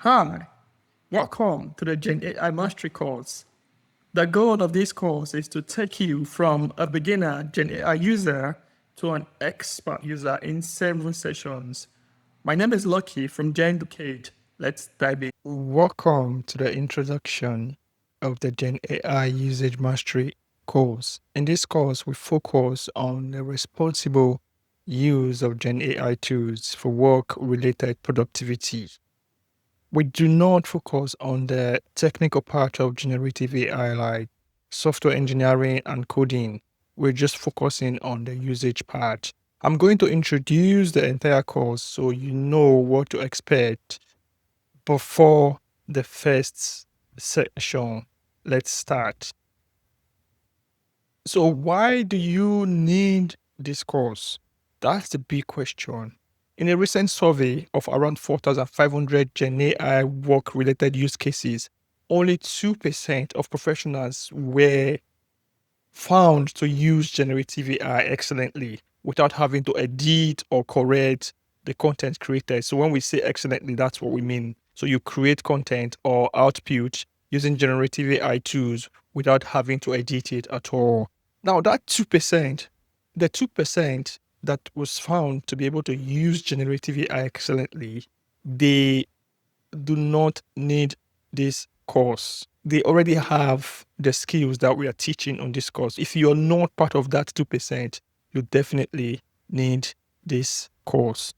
Hi, welcome to the Gen AI Mastery course. The goal of this course is to take you from a beginner Gen AI user to an expert user in 7 sessions. My name is Lucky from Gen Educate. Let's dive in. Welcome to the introduction of the Gen AI Usage Mastery course. In this course, we focus on the responsible use of Gen AI tools for work-related productivity. We do not focus on the technical part of generative AI like software engineering and coding. We're just focusing on the usage part. I'm going to introduce the entire course so you know what to expect before the first session. Let's start. So, why do you need this course? That's the big question. In a recent survey of around 4,500 Gen AI work related use cases, only 2% of professionals were found to use generative AI excellently without having to edit or correct the content created. So, when we say excellently, that's what we mean. So, you create content or output using generative AI tools without having to edit it at all. Now, that 2%, the 2% that was found to be able to use generative AI excellently, they do not need this course. They already have the skills that we are teaching on this course. If you're not part of that 2%, you definitely need this course.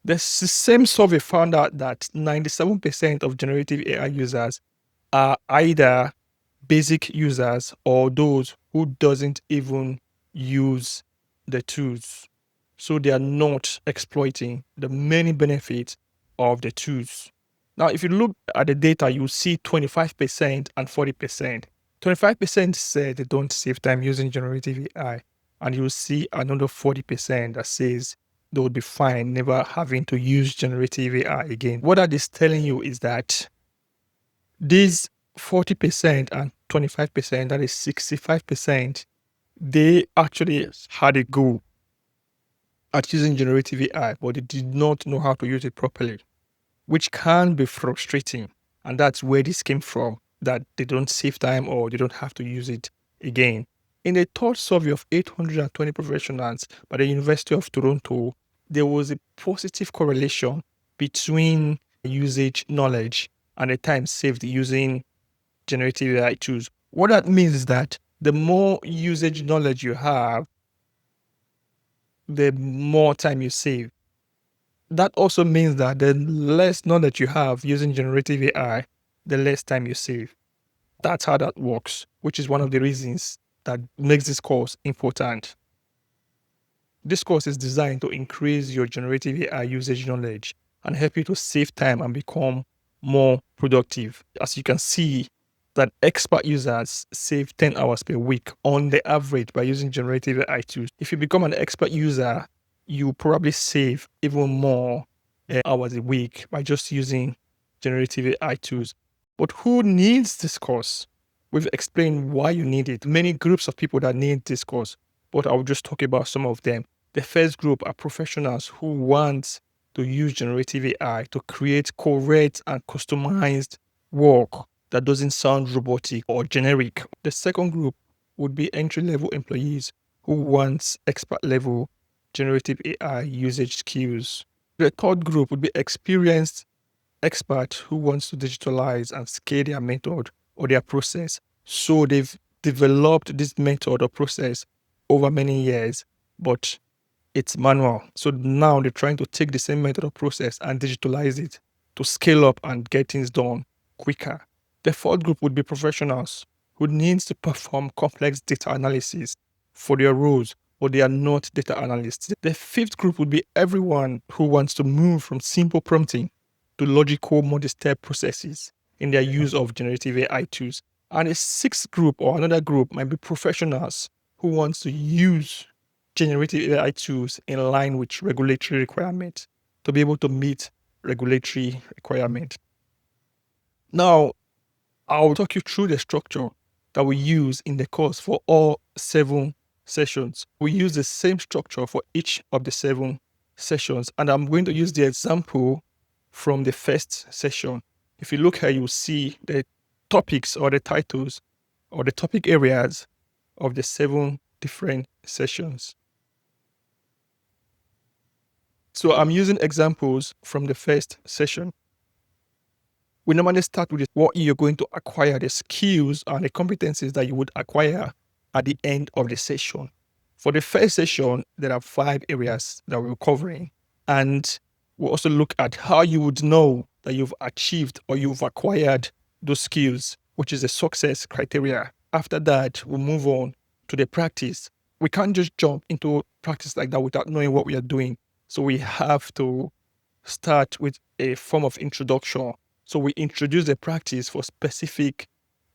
The same survey found out that 97% of generative AI users are either basic users or those who doesn't even use the tools. So they are not exploiting the many benefits of the tools. Now, if you look at the data, you see 25% and 40%. 25% say they don't save time using generative AI, and you see another 40% that says they would be fine never having to use generative AI again. What that is telling you is that these 40% and 25%, that is 65%, they actually had a go at using generative AI, but they did not know how to use it properly, which can be frustrating. And that's where this came from, that they don't save time or they don't have to use it again. In a third survey of 820 professionals by the University of Toronto, there was a positive correlation between usage knowledge and the time saved using generative AI tools. What that means is that the more usage knowledge you have, the more time you save. That also means that the less knowledge you have using generative AI, the less time you save. That's how that works, which is one of the reasons that makes this course important. This course is designed to increase your generative AI usage knowledge and help you to save time and become more productive. As you can see, that expert users save 10 hours per week on the average by using generative AI tools. If you become an expert user, you probably save even more hours a week by just using generative AI tools. But who needs this course? We've explained why you need it. Many groups of people that need this course, but I'll just talk about some of them. The first group are professionals who want to use generative AI to create correct and customized work that doesn't sound robotic or generic. The second group would be entry-level employees who want expert-level generative AI usage skills. The third group would be experienced expert who wants to digitalize and scale their method or their process. So they've developed this method or process over many years, but it's manual. So now they're trying to take the same method or process and digitalize it to scale up and get things done quicker. The fourth group would be professionals who needs to perform complex data analysis for their roles, but they are not data analysts. The fifth group would be everyone who wants to move from simple prompting to logical multi-step processes in their use of generative AI tools. And a sixth group or another group might be professionals who wants to use generative AI tools in line with regulatory requirements to be able to meet regulatory requirements. Now, I'll talk you through the structure that we use in the course for all 7 sessions. We use the same structure for each of the 7 sessions, and I'm going to use the example from the first session. If you look here, you'll see the topics or the titles or the topic areas of the 7 different sessions. So I'm using examples from the first session. We normally start with what you're going to acquire, the skills and the competencies that you would acquire at the end of the session. For the first session, there are 5 areas that we're covering. And we'll also look at how you would know that you've achieved or you've acquired those skills, which is a success criteria. After that, we'll move on to the practice. We can't just jump into practice like that without knowing what we are doing. So we have to start with a form of introduction. So we introduce the practice for specific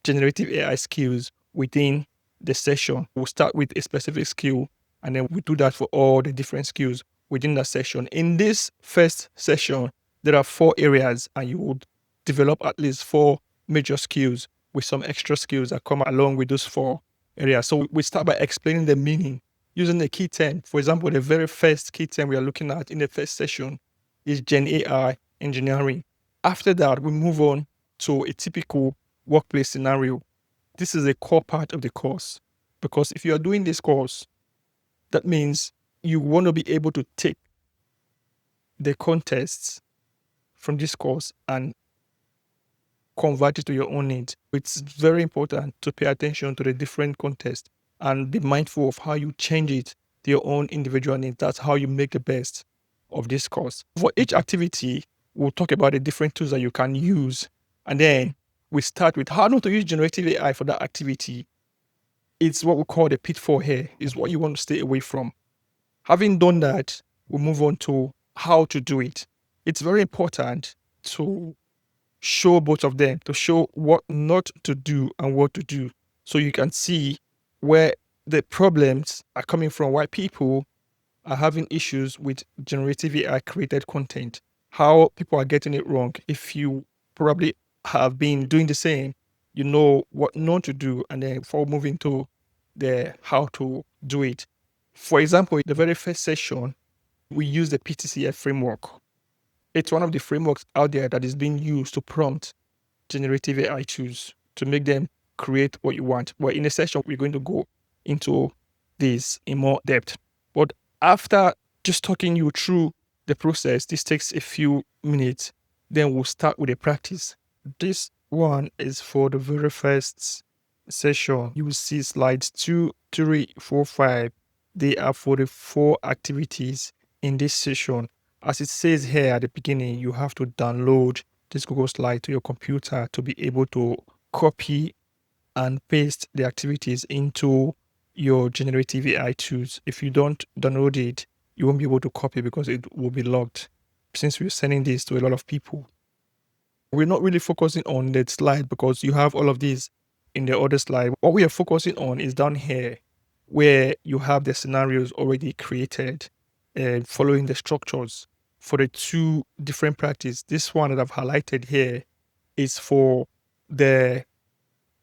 generative AI skills within the session. We'll start with a specific skill, and then we do that for all the different skills within that session. In this first session, there are 4 areas, and you would develop at least 4 major skills with some extra skills that come along with those 4 areas. So we start by explaining the meaning using a key term. For example, the very first key term we are looking at in the first session is GenAI engineering. After that, we move on to a typical workplace scenario. This is a core part of the course, because if you are doing this course, that means you want to be able to take the contests from this course and convert it to your own needs. It's very important to pay attention to the different contests and be mindful of how you change it to your own individual needs. That's how you make the best of this course. For each activity, we'll talk about the different tools that you can use. And then we start with how not to use generative AI for that activity. It's what we call the pitfall here, is what you want to stay away from. Having done that, we'll move on to how to do it. It's very important to show both of them, to show what not to do and what to do, so you can see where the problems are coming from, why people are having issues with generative AI created content, how people are getting it wrong. If you probably have been doing the same, you know what not to do, and then before moving to the how to do it. For example, in the very first session, we use the PTCF framework. It's one of the frameworks out there that is being used to prompt generative AI tools to make them create what you want. Well, in a session, we're going to go into this in more depth. But after just talking you through the process, this takes a few minutes. Then we'll start with a practice. This one is for the very first session. You will see slides 2, 3, 4, 5. They are for the 4 activities in this session. As it says here at the beginning, you have to download this Google slide to your computer to be able to copy and paste the activities into your generative AI tools. If you don't download it, you won't be able to copy because it will be locked, since we're sending this to a lot of people. We're not really focusing on that slide because you have all of these in the other slide. What we are focusing on is down here, where you have the scenarios already created and following the structures for the 2 different practice. This one that I've highlighted here is for the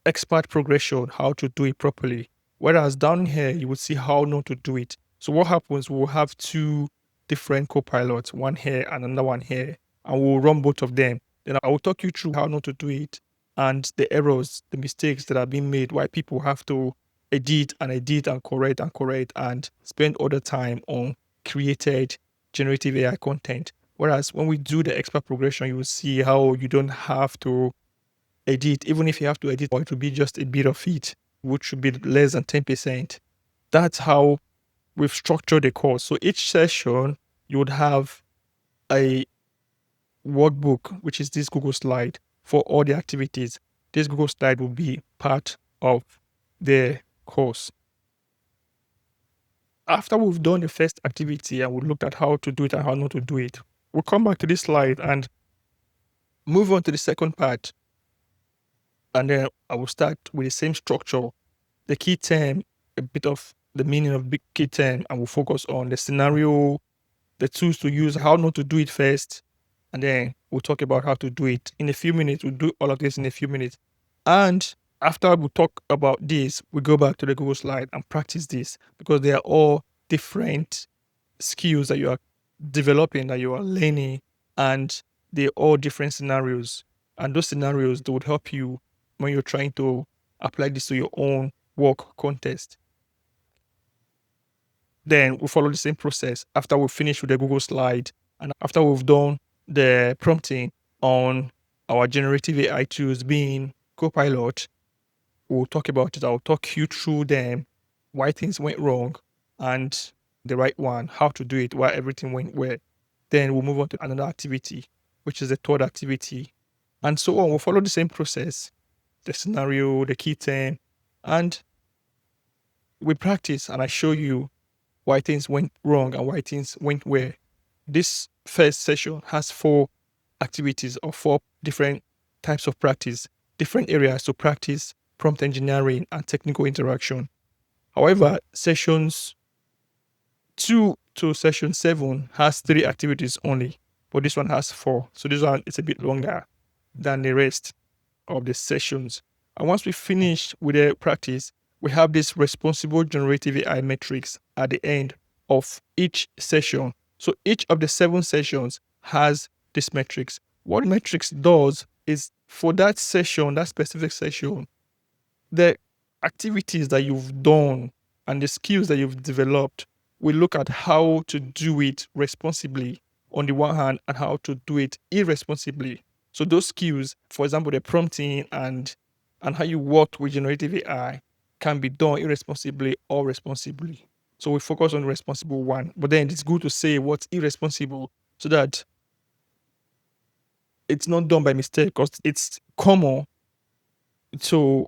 expert progression, how to do it properly. Whereas down here, you will see how not to do it. So what happens, we'll have 2 different copilots, one here and another one here, and we'll run both of them. Then I will talk you through how not to do it and the errors, the mistakes that are being made, why people have to edit and correct and spend all the time on created generative AI content. Whereas when we do the expert progression, you will see how you don't have to edit. Even if you have to edit, it will be just a bit of it, which should be less than 10%. That's how we've structured the course. So each session, you would have a workbook, which is this Google slide for all the activities. This Google slide will be part of the course. After we've done the first activity and we've looked at how to do it and how not to do it, we'll come back to this slide and move on to the second part. And then I will start with the same structure, the key term, a bit of the meaning of big key term, and we'll focus on the scenario, the tools to use, how not to do it first, and then we'll talk about how to do it in a few minutes. We'll do all of this in a few minutes. And after we talk about this, we go back to the Google slide and practice this, because they are all different skills that you are developing, that you are learning, and they're all different scenarios. And those scenarios, they would help you when you're trying to apply this to your own work context. Then we follow the same process after we finish with the Google slide and after we've done the prompting on our generative AI tools being Copilot. We'll talk about it. I'll talk you through them, why things went wrong, and the right one, how to do it, why everything went well. Then we'll move on to another activity, which is the third activity. And so on. We'll follow the same process, the scenario, the key term, and we practice and I show you why things went wrong and why things went well. This first session has 4 activities or 4 different types of practice, different areas to practice prompt engineering and technical interaction. However, sessions 2 to session 7 has 3 activities only, but this one has 4. So this one is a bit longer than the rest of the sessions. And once we finish with the practice, we have this responsible generative AI metrics at the end of each session. So each of the 7 sessions has this metrics. What metrics does is for that session, that specific session, the activities that you've done and the skills that you've developed, we look at how to do it responsibly on the one hand and how to do it irresponsibly. So those skills, for example, the prompting and how you work with generative AI can be done irresponsibly or responsibly. So we focus on the responsible one. But then it's good to say what's irresponsible so that it's not done by mistake, because it's common to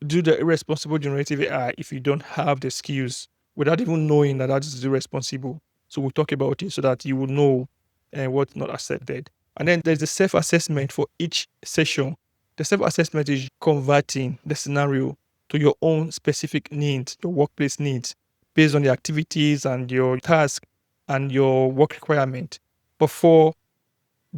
do the irresponsible generative AI if you don't have the skills without even knowing that that is irresponsible. So we'll talk about it so that you will know what's not accepted. And then there's the self-assessment for each session. The self-assessment is converting the scenario to your own specific needs, your workplace needs, based on the activities and your task and your work requirement before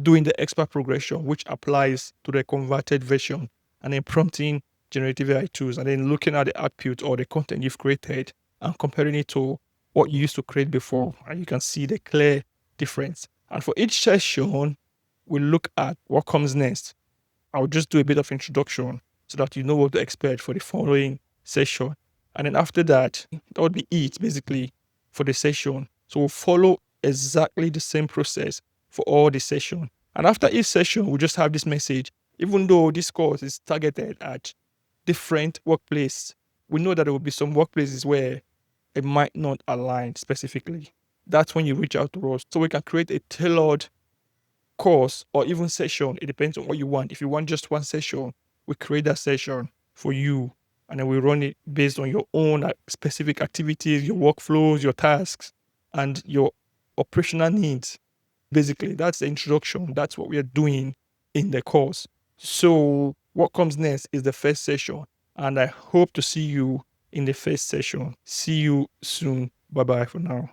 doing the expert progression, which applies to the converted version, and then prompting generative AI tools, and then looking at the output or the content you've created and comparing it to what you used to create before. And you can see the clear difference. And for each session, we look at what comes next. I'll just do a bit of introduction so that you know what to expect for the following session. And then after that, that would be it basically for the session. So we'll follow exactly the same process for all the session. And after each session, we'll just have this message. Even though this course is targeted at different workplaces, we know that there will be some workplaces where it might not align specifically. That's when you reach out to us so we can create a tailored course or even session. It depends on what you want. If you want just one session, we create that session for you and then we run it based on your own specific activities, your workflows, your tasks, and your operational needs. Basically, that's the introduction. That's what we are doing in the course. So what comes next is the first session. And I hope to see you in the first session. See you soon. Bye-bye for now.